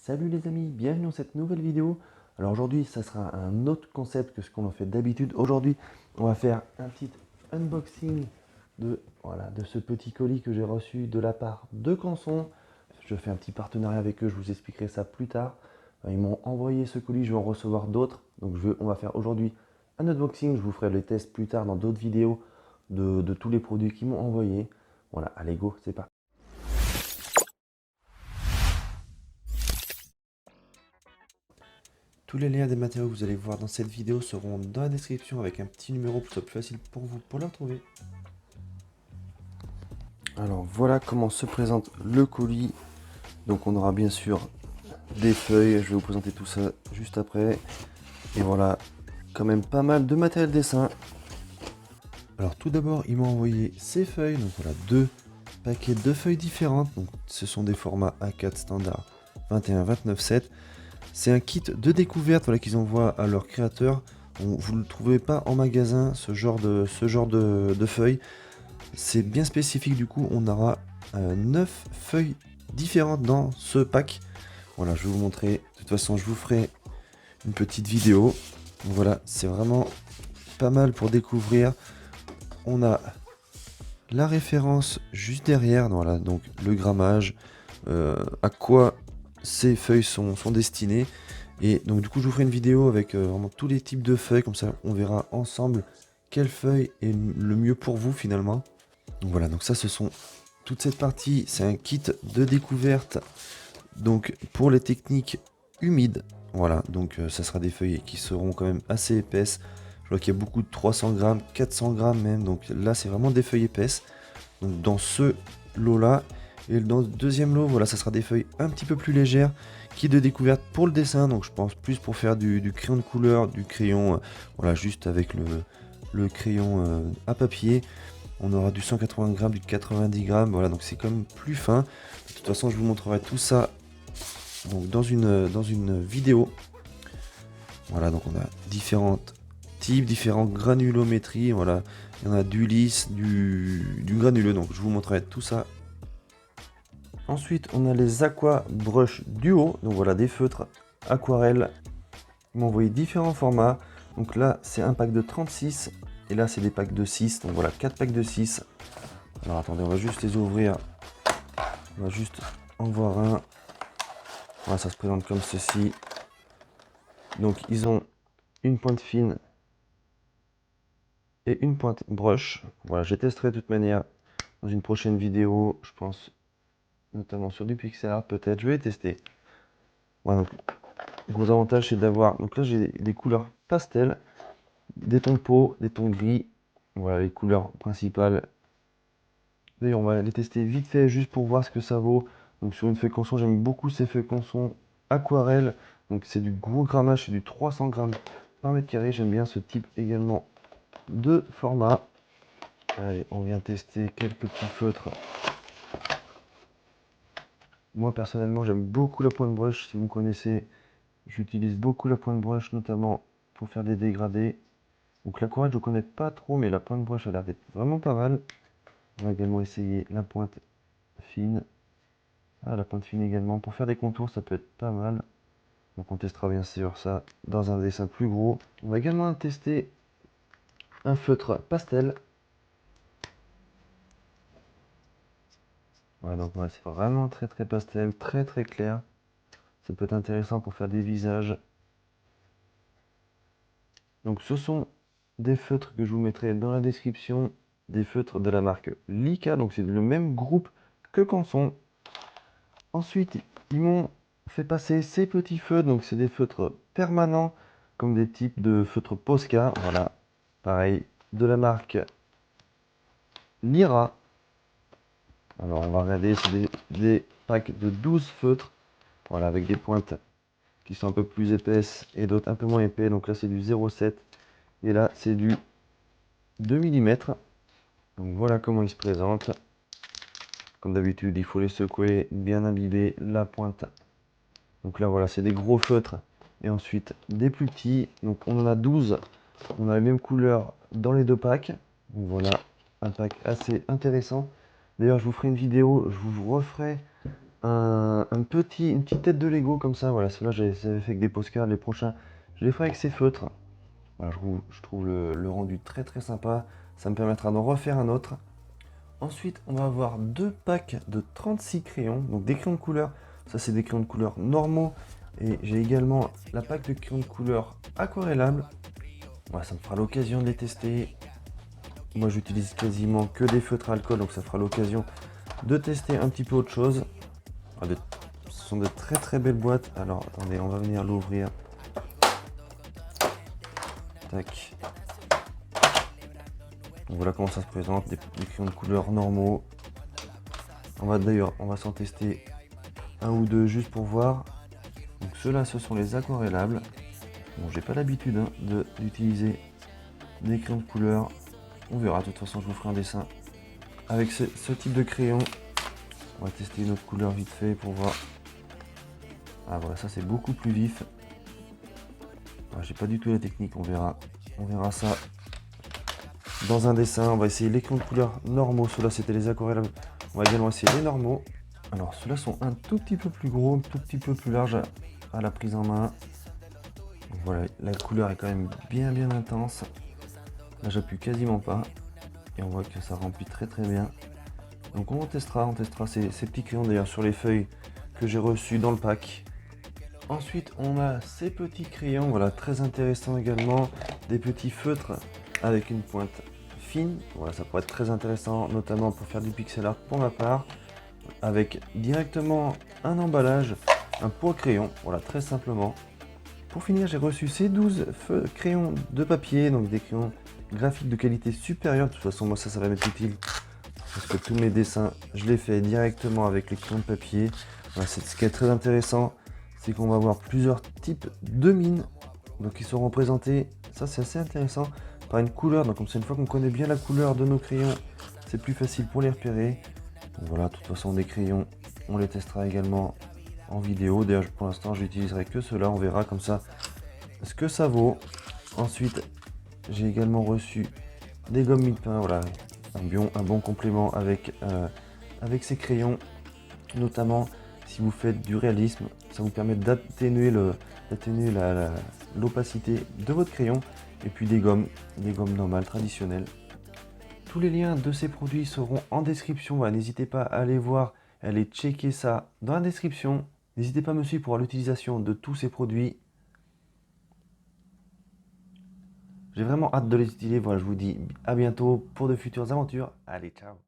Salut les amis, bienvenue dans cette nouvelle vidéo. Alors aujourd'hui, ça sera un autre concept que ce qu'on a fait d'habitude. Aujourd'hui, on va faire un petit unboxing de ce petit colis que j'ai reçu de la part de Canson. Je fais un petit partenariat avec eux, je vous expliquerai ça plus tard. Ils m'ont envoyé ce colis, je vais en recevoir d'autres. Donc on va faire aujourd'hui un unboxing, je vous ferai les tests plus tard dans d'autres vidéos de tous les produits qu'ils m'ont envoyés. Voilà, allez go, c'est parti. Tous les liens des matériaux que vous allez voir dans cette vidéo seront dans la description avec un petit numéro pour que ce soit plus facile pour vous pour le retrouver. Alors voilà comment se présente le colis. Donc on aura bien sûr des feuilles, je vais vous présenter tout ça juste après. Et voilà, quand même pas mal de matériel dessin. Alors tout d'abord, ils m'ont envoyé ces feuilles, donc voilà, deux paquets de feuilles différentes. Donc ce sont des formats A4 standard 21-29-7. C'est un kit de découverte voilà, qu'ils envoient à leurs créateurs. Vous ne le trouvez pas en magasin, ce genre de feuilles. C'est bien spécifique, du coup, on aura 9 feuilles différentes dans ce pack. Voilà, je vais vous montrer. De toute façon, je vous ferai une petite vidéo. Voilà, c'est vraiment pas mal pour découvrir. On a la référence juste derrière, voilà, donc le grammage, à quoi ces feuilles sont destinées. Et donc du coup je vous ferai une vidéo avec vraiment tous les types de feuilles, comme ça on verra ensemble quelle feuille est le mieux pour vous finalement. Donc voilà, donc ça ce sont toute cette partie, c'est un kit de découverte donc pour les techniques humides. Voilà, donc ça sera des feuilles qui seront quand même assez épaisses. Je vois qu'il y a beaucoup de 300 grammes, 400 grammes même, donc là c'est vraiment des feuilles épaisses. Donc dans ce lot là, et dans le deuxième lot, voilà, ça sera des feuilles un petit peu plus légères, qui est de découverte pour le dessin, donc je pense plus pour faire du crayon de couleur, du crayon, voilà, juste avec le crayon à papier. On aura du 180 grammes, du 90 grammes, voilà, donc c'est quand même plus fin. De toute façon, je vous montrerai tout ça donc dans une vidéo. Voilà, donc on a différents types, différentes granulométries, voilà. Il y en a du lisse, du granuleux, donc je vous montrerai tout ça. Ensuite, on a les Aqua Brush Duo, donc voilà, des feutres aquarelles. Ils m'ont envoyé différents formats. Donc là, c'est un pack de 36, et là, c'est des packs de 6, donc voilà, 4 packs de 6. Alors attendez, on va juste les ouvrir. On va juste en voir un. Voilà, ça se présente comme ceci. Donc ils ont une pointe fine et une pointe brush. Voilà, je testerai de toute manière dans une prochaine vidéo, je pense notamment sur du pixel art peut-être. Je vais les tester. Voilà, donc, le gros avantage c'est d'avoir, donc là j'ai des couleurs pastel, des tons de peau, des tons gris. Voilà les couleurs principales. D'ailleurs on va les tester vite fait juste pour voir ce que ça vaut. Donc sur une feuille Canson, j'aime beaucoup ces feuilles Canson aquarelle. Donc c'est du gros grammage, c'est du 300 grammes par mètre carré. J'aime bien ce type également de format. Allez, on vient tester quelques petits feutres. Moi personnellement j'aime beaucoup la pointe brush, si vous connaissez, j'utilise beaucoup la pointe brush notamment pour faire des dégradés. Donc l'aquarelle je ne connais pas trop, mais la pointe brush a l'air d'être vraiment pas mal. On va également essayer la pointe fine. Ah, la pointe fine également, pour faire des contours ça peut être pas mal. Donc on testera bien sûr ça dans un dessin plus gros. On va également tester un feutre pastel. Voilà, donc ouais, c'est vraiment très pastel, très clair. Ça peut être intéressant pour faire des visages. Donc ce sont des feutres que je vous mettrai dans la description, des feutres de la marque Lika, donc c'est le même groupe que Canson. Ensuite, ils m'ont fait passer ces petits feutres, donc c'est des feutres permanents, comme des types de feutres Posca, voilà, pareil, de la marque Lyra. Alors on va regarder, c'est des packs de 12 feutres, voilà, avec des pointes qui sont un peu plus épaisses et d'autres un peu moins épais, donc là c'est du 0,7 et là c'est du 2 mm. Donc voilà comment ils se présentent. Comme d'habitude, il faut les secouer, bien imbiber la pointe. Donc là voilà, c'est des gros feutres. Et ensuite des plus petits. Donc on en a 12. On a les mêmes couleurs dans les deux packs. Donc voilà, un pack assez intéressant. D'ailleurs, je vous ferai une vidéo, je vous referai une petite tête de Lego comme ça. Voilà, ceux-là j'avais fait avec des postcards. Les prochains, je les ferai avec ces feutres. Voilà, je trouve le rendu très très sympa. Ça me permettra d'en refaire un autre. Ensuite, on va avoir deux packs de 36 crayons. Donc des crayons de couleur. Ça, c'est des crayons de couleur normaux. Et j'ai également la pack de crayons de couleur aquarellables. Voilà, ça me fera l'occasion de les tester. Moi, j'utilise quasiment que des feutres à alcool. Donc ça fera l'occasion de tester un petit peu autre chose. Voilà, ce sont de très très belles boîtes. Alors, attendez, on va venir l'ouvrir. Tac. Donc voilà comment ça se présente, des crayons de couleur normaux. On va s'en tester un ou deux juste pour voir. Donc ceux-là, ce sont les aquarellables. Bon, j'ai pas l'habitude d'utiliser des crayons de couleur. On verra, de toute façon, je vous ferai un dessin avec ce type de crayon. On va tester une autre couleur vite fait pour voir. Ah voilà, ça c'est beaucoup plus vif. Ah, j'ai pas du tout la technique, on verra ça dans un dessin. On va essayer les crayons de couleur normaux. Ceux-là, c'était les aquarellables. On va également essayer les normaux. Alors, ceux-là sont un tout petit peu plus gros, un tout petit peu plus large à la prise en main. Donc, voilà, la couleur est quand même bien intense. Là, j'appuie quasiment pas. Et on voit que ça remplit très très bien. Donc, on testera ces petits crayons d'ailleurs sur les feuilles que j'ai reçus dans le pack. Ensuite, on a ces petits crayons, voilà, très intéressant également. Des petits feutres avec une pointe fine. Voilà, ça pourrait être très intéressant, notamment pour faire du pixel art pour ma part. Avec directement un emballage, un pot à crayon, voilà, très simplement. Pour finir, j'ai reçu ces 12 crayons de papier, donc des crayons graphiques de qualité supérieure. De toute façon, moi ça va m'être utile, parce que tous mes dessins, je les fais directement avec les crayons de papier. Voilà, ce qui est très intéressant, c'est qu'on va avoir plusieurs types de mines, donc ils seront présentés, ça c'est assez intéressant, par une couleur. Donc comme ça, une fois qu'on connaît bien la couleur de nos crayons, c'est plus facile pour les repérer. Donc voilà, de toute façon, des crayons, on les testera également en vidéo. D'ailleurs, pour l'instant, j'utiliserai que cela. On verra comme ça ce que ça vaut. Ensuite, j'ai également reçu des gommes mille-pain. Voilà, un bon complément avec ces crayons. Notamment, si vous faites du réalisme, ça vous permet d'atténuer l'opacité de votre crayon. Et puis des gommes normales, traditionnelles. Tous les liens de ces produits seront en description. Voilà, n'hésitez pas à aller voir, à aller checker ça dans la description. N'hésitez pas à me suivre pour l'utilisation de tous ces produits. J'ai vraiment hâte de les utiliser. Voilà, je vous dis à bientôt pour de futures aventures. Allez, ciao!